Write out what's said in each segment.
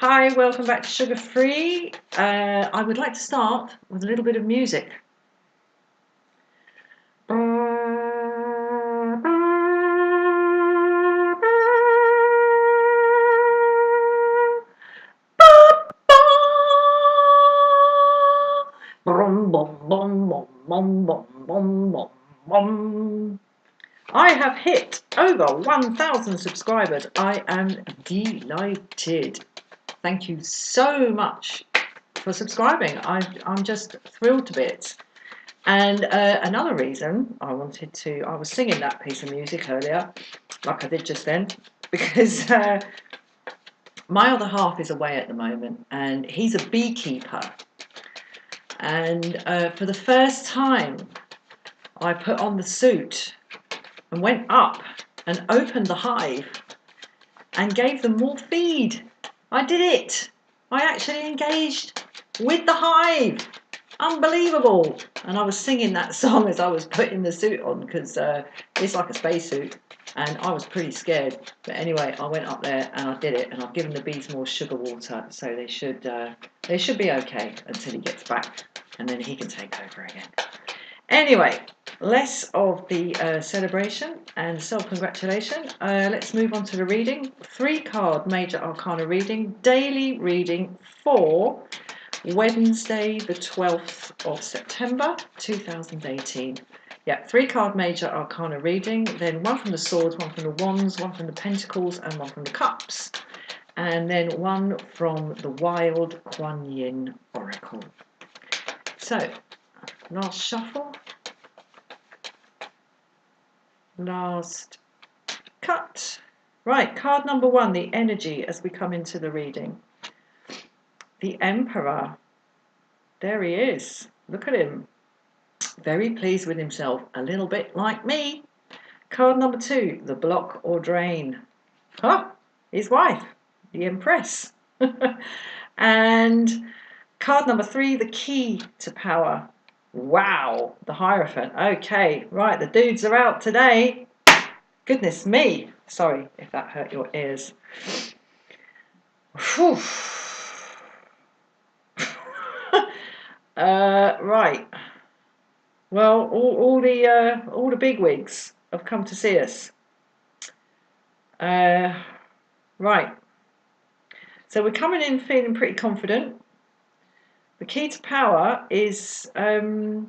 Hi, welcome back to Sugar Free. I would like to start with a little bit of music. I have hit over 1,000 subscribers. I am delighted. Thank you so much for subscribing. I'm just thrilled to bits. And another reason I was singing that piece of music earlier, like I did just then, because my other half is away at the moment and he's a beekeeper. And for the first time, I put on the suit and went up and opened the hive and gave them more feed. I did it. I actually engaged with the hive. Unbelievable. And I was singing that song as I was putting the suit on because it's like a spacesuit and I was pretty scared. But anyway, I went up there and I did it, and I've given the bees more sugar water, so they should be okay until he gets back, and then he can take over again. Anyway, less of the celebration and self-congratulation. Let's move on to the reading. 3-card Major Arcana reading, daily reading for Wednesday the 12th of September 2018. Yeah, 3-card Major Arcana reading, then one from the Swords, one from the Wands, one from the Pentacles, and one from the Cups. And then one from the Wild Kuan Yin Oracle. So, last shuffle. Last cut. Right, card number 1, the energy as we come into the reading. The Emperor. There he is. Look at him. Very pleased with himself, a little bit like me. Card number 2, the Block or Drain. His wife, the Empress. And card number 3, the Key to Power. Wow, the Hierophant. Okay, right, the dudes are out today. Goodness me. Sorry if that hurt your ears. Whew. Right. Well, all the bigwigs have come to see us. Right. So we're coming in feeling pretty confident. The key to power is the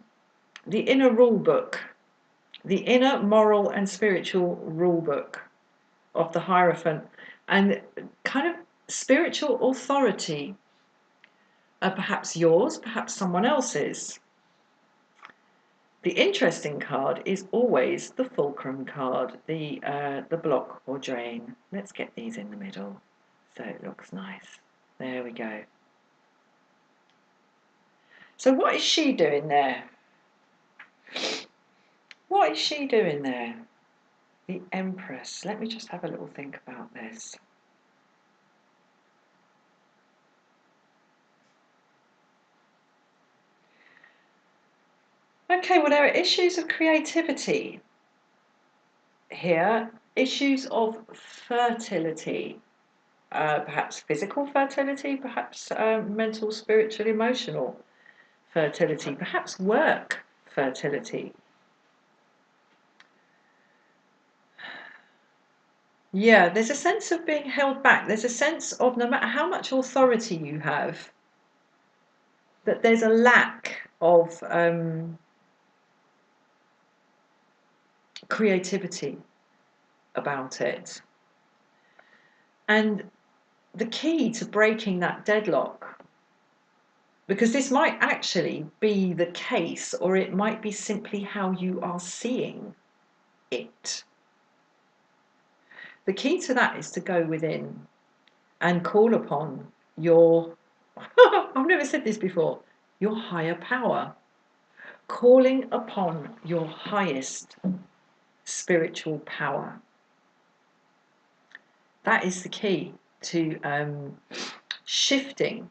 inner rule book, the inner moral and spiritual rule book of the Hierophant, and kind of spiritual authority, perhaps yours, perhaps someone else's. The interesting card is always the Fulcrum card, the Block or Drain. Let's get these in the middle so it looks nice. There we go. So what is she doing there? What is she doing there? The Empress. Let me just have a little think about this. Okay, well, there are issues of creativity here, issues of fertility, perhaps physical fertility, perhaps mental, spiritual, emotional fertility, perhaps work fertility. Yeah, there's a sense of being held back. There's a sense of no matter how much authority you have, that there's a lack of creativity about it. And the key to breaking that deadlock, because this might actually be the case, or it might be simply how you are seeing it. The key to that is to go within and call upon your, I've never said this before, your higher power. Calling upon your highest spiritual power. That is the key to shifting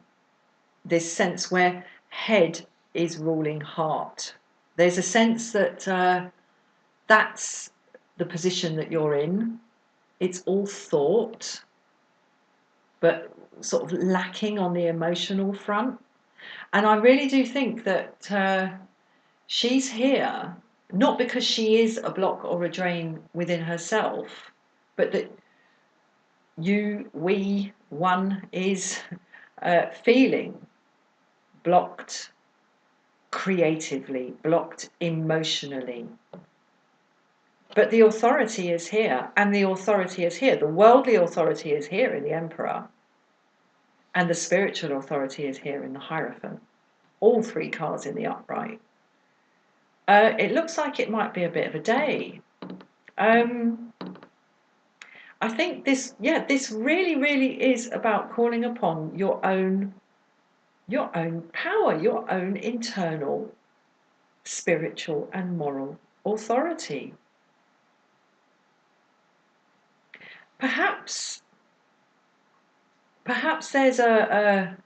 this sense where head is ruling heart. There's a sense that that's the position that you're in. It's all thought. but sort of lacking on the emotional front. And I really do think that she's here not because she is a block or a drain within herself, but that one is feeling blocked creatively, blocked emotionally. But the authority is here, and the authority is here. The worldly authority is here in the Emperor, and the spiritual authority is here in the Hierophant. All three cards in the upright. It looks like it might be a bit of a day. I think this really, really is about calling upon your own power, your own internal spiritual and moral authority. Perhaps there's a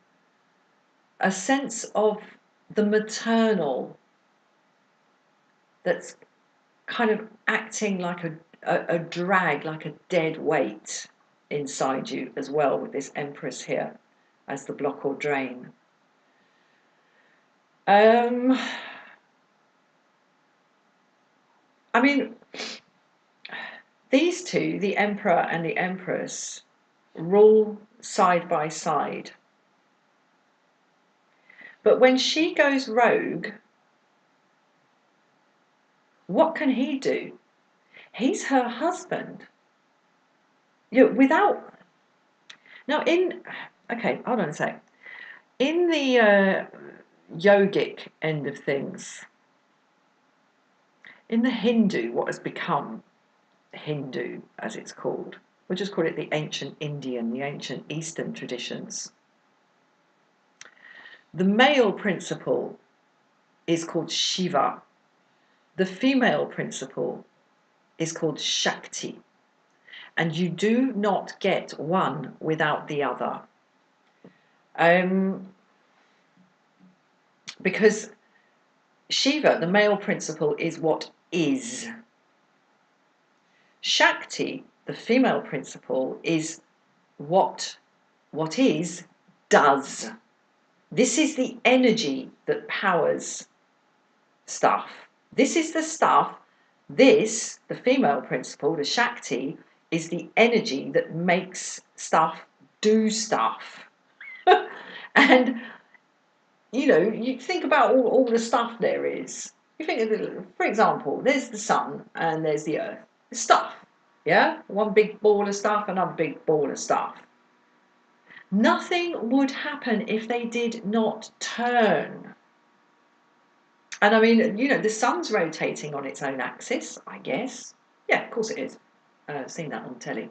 sense of the maternal that's kind of acting like a drag, like a dead weight inside you as well, with this Empress here as the block or drain. I mean, these two, the Emperor and the Empress, rule side by side. But when she goes rogue, what can he do? He's her husband. You know, without... Now, okay, hold on a sec. In the yogic end of things, in the Hindu, what has become Hindu, as it's called, we'll just call it the ancient Indian, the ancient Eastern traditions, the male principle is called Shiva. The female principle is called Shakti. And you do not get one without the other. Because Shiva, the male principle, is what is. Shakti, the female principle, is what is, does. This is the energy that powers stuff. This is the stuff. This, the female principle, the Shakti, is the energy that makes stuff do stuff. And, you know, you think about all the stuff there is. You think of it, for example, there's the sun and there's the earth. Stuff, yeah? One big ball of stuff, another big ball of stuff. Nothing would happen if they did not turn. And I mean, you know, the sun's rotating on its own axis, I guess. Yeah, of course it is. I've seen that on telly.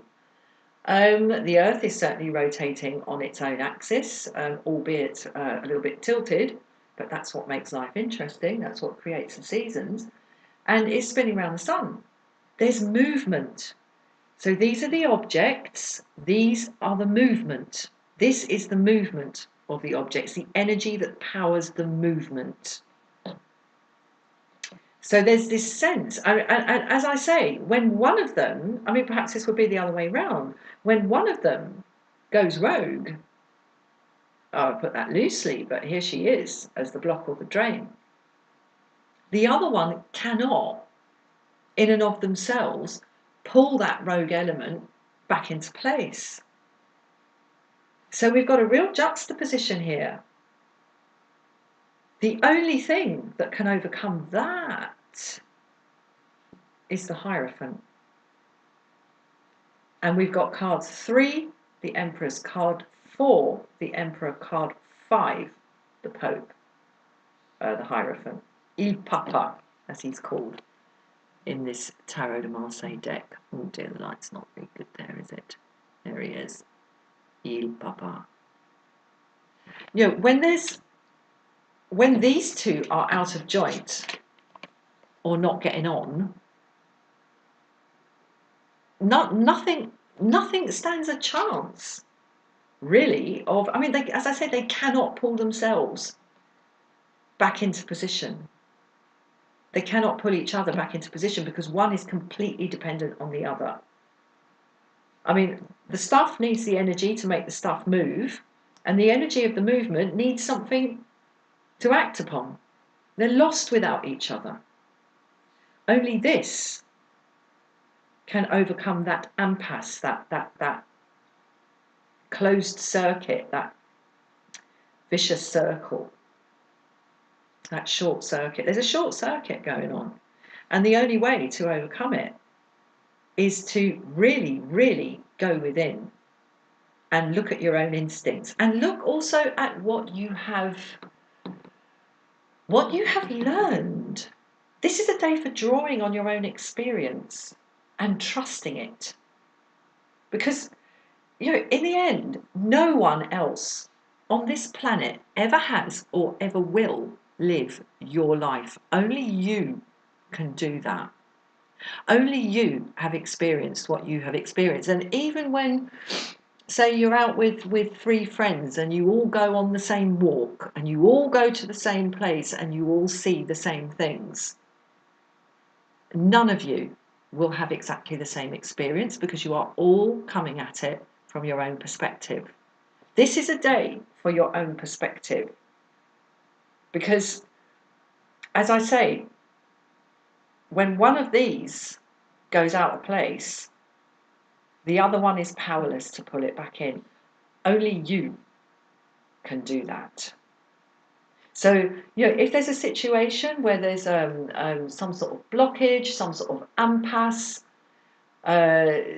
The Earth is certainly rotating on its own axis, albeit a little bit tilted, but that's what makes life interesting. That's what creates the seasons. And it's spinning around the sun. There's movement. So these are the objects. These are the movement. This is the movement of the objects, the energy that powers the movement. So there's this sense, and as I say, when one of them, I mean, perhaps this would be the other way round, when one of them goes rogue, I'll put that loosely, but here she is as the block or the drain, the other one cannot, in and of themselves, pull that rogue element back into place. So we've got a real juxtaposition here. The only thing that can overcome that is the Hierophant. And we've got card 3, the Empress, card 4, the Emperor, card 5, the Pope, the Hierophant. Il Papa, as he's called in this Tarot de Marseille deck. Oh dear, the light's not very good there, is it? There he is. Il Papa. You know, when these two are out of joint or not getting on, nothing stands a chance, really, of, I mean, as I said, they cannot pull themselves back into position. They cannot pull each other back into position because one is completely dependent on the other. I mean, the stuff needs the energy to make the stuff move, and the energy of the movement needs something to act upon. They're lost without each other. Only this can overcome that impasse, that closed circuit, that vicious circle, that short circuit. There's a short circuit going on. And the only way to overcome it is to really, really go within and look at your own instincts, and look also at what you have learned. This is a day for drawing on your own experience and trusting it. Because, in the end, no one else on this planet ever has or ever will live your life. Only you can do that. Only you have experienced what you have experienced. And even when, say, you're out with 3 friends and you all go on the same walk and you all go to the same place and you all see the same things, none of you will have exactly the same experience, because you are all coming at it from your own perspective. This is a day for your own perspective, because, as I say, when one of these goes out of place, the other one is powerless to pull it back in. Only you can do that. So, if there's a situation where there's some sort of blockage, some sort of impasse,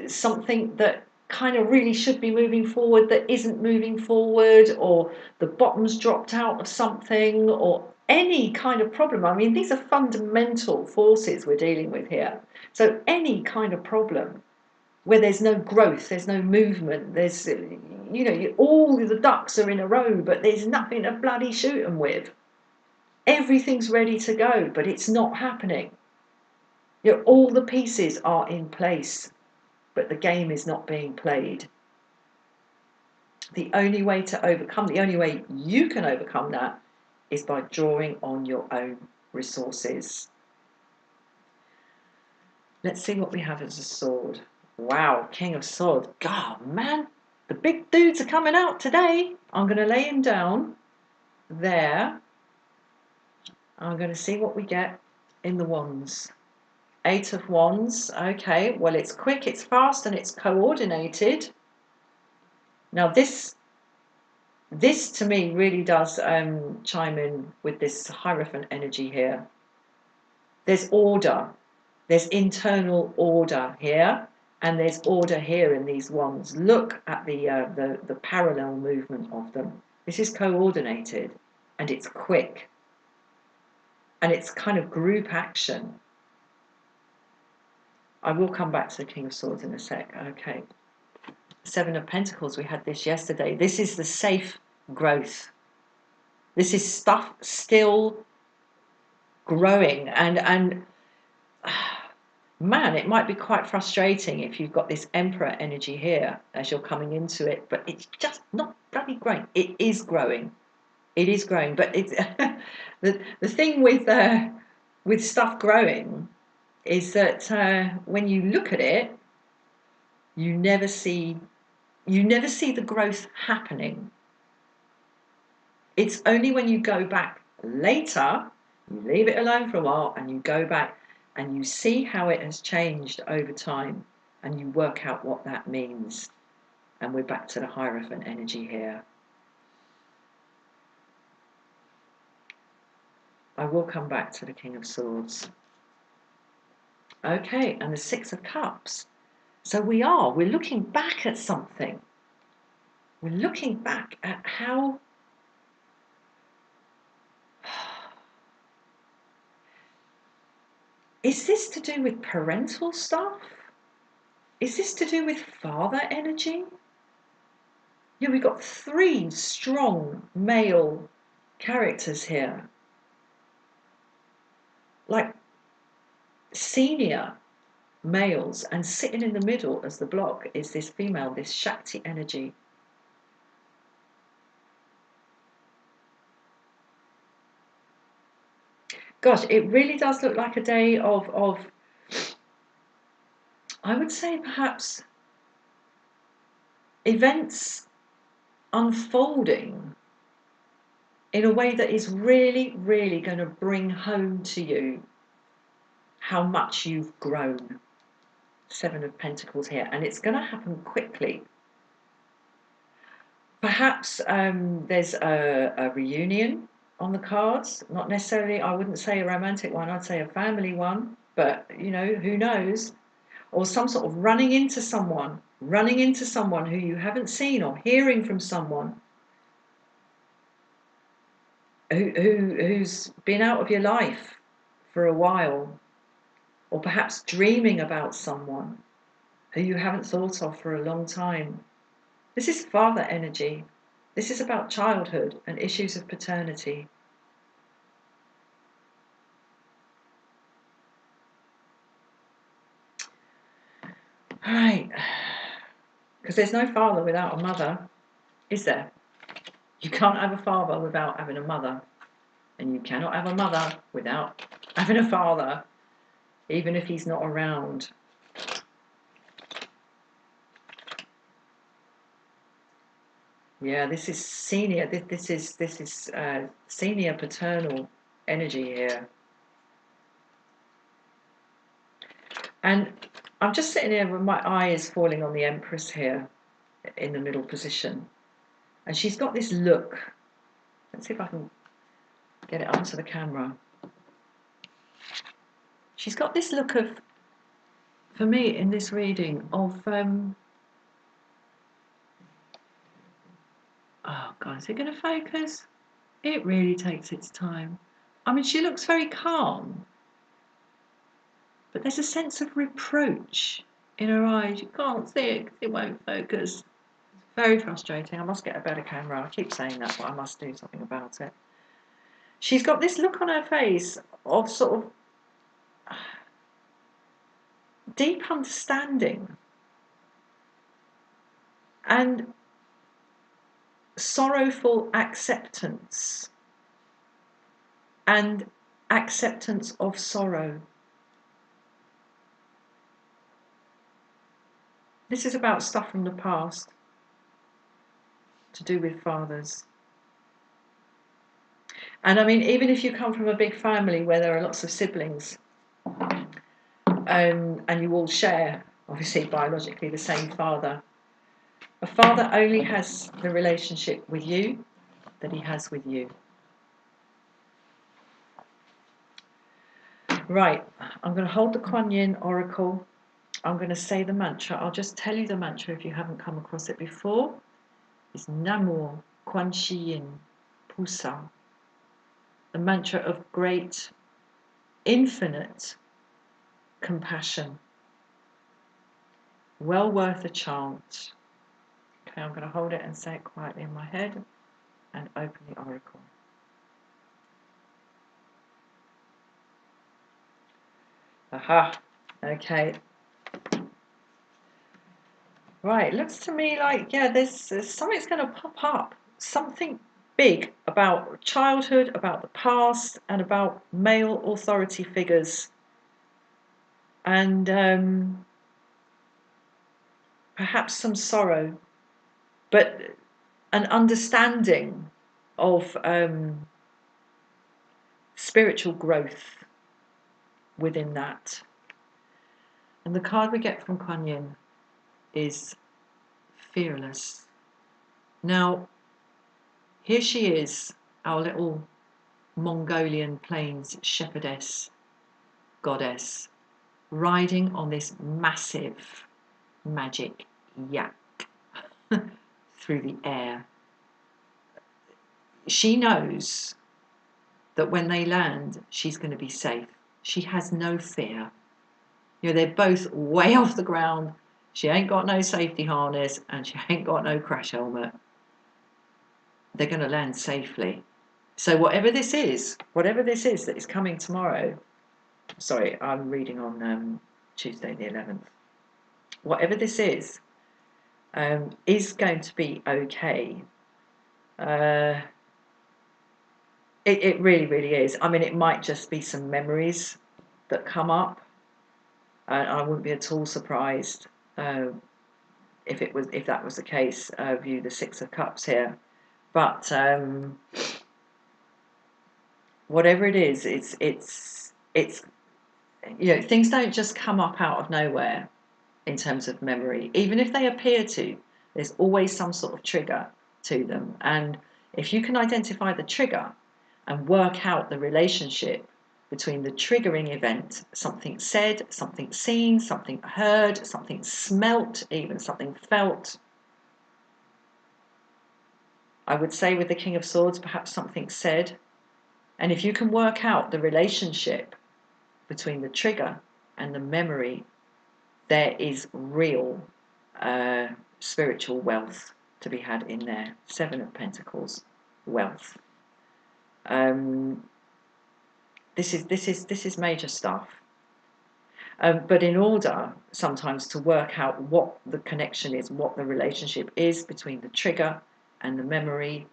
something that kind of really should be moving forward that isn't moving forward, or the bottom's dropped out of something, or any kind of problem. I mean, these are fundamental forces we're dealing with here. So any kind of problem where there's no growth, there's no movement, there's, all the ducks are in a row, but there's nothing to bloody shoot them with. Everything's ready to go, but it's not happening. All the pieces are in place, but the game is not being played. The only way you can overcome that is by drawing on your own resources. Let's see what we have as a sword. Wow, King of Swords. God, man, the big dudes are coming out today. I'm going to lay him down there. I'm going to see what we get in the wands. 8 of Wands. Okay, well, it's quick, it's fast, and it's coordinated. Now, this to me really does chime in with this Hierophant energy here. There's order. There's internal order here, and there's order here in these wands. Look at the parallel movement of them. This is coordinated, and it's quick, and it's kind of group action. I will come back to the King of Swords in a sec. Okay. 7 of Pentacles, we had this yesterday. This is the safe growth. This is stuff still growing, and man, it might be quite frustrating if you've got this Emperor energy here as you're coming into it, but it's just not bloody great. It is growing. It is growing, but it's the thing with stuff growing is that when you look at it, you never see the growth happening. It's only when you go back later, you leave it alone for a while, and you go back and you see how it has changed over time, and you work out what that means. And we're back to the Hierophant energy here. I will come back to the King of Swords. Okay, and the 6 of Cups. So we're looking back at something. We're looking back at how is this to do with parental stuff? Is this to do with father energy? We've got 3 strong male characters here. Like senior males, and sitting in the middle as the block is this female, this Shakti energy. Gosh, it really does look like a day of I would say perhaps events unfolding in a way that is really, really going to bring home to you how much you've grown. Seven of Pentacles here, and it's going to happen quickly. Perhaps there's a reunion on the cards, not necessarily, I wouldn't say a romantic one, I'd say a family one, but you know, who knows? Or some sort of running into someone who you haven't seen, or hearing from someone who's been out of your life for a while, or perhaps dreaming about someone who you haven't thought of for a long time. This is father energy. This is about childhood and issues of paternity. All right. Because there's no father without a mother, is there? You can't have a father without having a mother. And you cannot have a mother without having a father, even if he's not around. Yeah, this is senior. This is senior paternal energy here. And I'm just sitting here with my eyes falling on the Empress here in the middle position. And she's got this look. Let's see if I can get it onto the camera. She's got this look of, for me in this reading, of, oh God, is it going to focus? It really takes its time. I mean, she looks very calm, but there's a sense of reproach in her eyes. You can't see it because it won't focus. It's very frustrating. I must get a better camera. I keep saying that, but I must do something about it. She's got this look on her face of sort of deep understanding and sorrowful acceptance and acceptance of sorrow. This is about stuff from the past to do with fathers. And I mean, even if you come from a big family where there are lots of siblings, and you all share, obviously, biologically the same father, a father only has the relationship with you that he has with you. Right, I'm going to hold the Kuan Yin Oracle. I'm going to say the mantra. I'll just tell you the mantra if you haven't come across it before. It's Namo Kuan Yin Pusa, the mantra of great, infinite compassion. Well worth a chant. Okay, I'm going to hold it and say it quietly in my head and open the oracle. Aha, okay. Right, looks to me like, yeah, there's something's going to pop up. Something big about childhood, about the past, and about male authority figures. And perhaps some sorrow, but an understanding of spiritual growth within that. And the card we get from Kuan Yin is fearless. Now, here she is, our little Mongolian plains shepherdess, goddess, riding on this massive magic yak through the air. She knows that when they land, she's going to be safe. She has no fear. You know, they're both way off the ground. She ain't got no safety harness and she ain't got no crash helmet. They're going to land safely. So whatever this is that is coming tomorrow, sorry, I'm reading on Tuesday the 11th. Whatever this is going to be okay. It really, really is. I mean, it might just be some memories that come up. I wouldn't be at all surprised if that was the case, view the Six of Cups here. But whatever it is, it's things don't just come up out of nowhere in terms of memory. Even if they appear to, there's always some sort of trigger to them. And if you can identify the trigger and work out the relationship between the triggering event, something said, something seen, something heard, something smelt, even something felt. I would say with the King of Swords, perhaps something said. And if you can work out the relationship between the trigger and the memory, there is real spiritual wealth to be had in there. Seven of Pentacles, wealth. This is major stuff. But in order sometimes to work out what the connection is, what the relationship is between the trigger and the memory,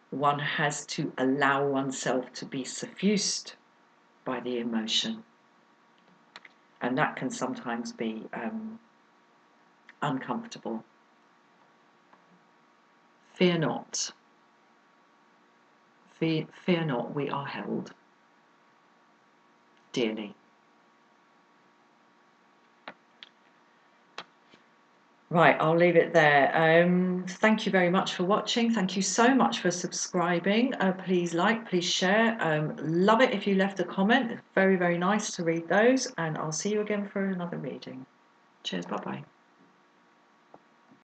one has to allow oneself to be suffused by the emotion. And that can sometimes be uncomfortable. Fear not. Fear not, we are held dearly. Right, I'll leave it there. Thank you very much for watching. Thank you so much for subscribing. Please like, please share. Love it if you left a comment. It's very, very nice to read those. And I'll see you again for another reading. Cheers, bye-bye.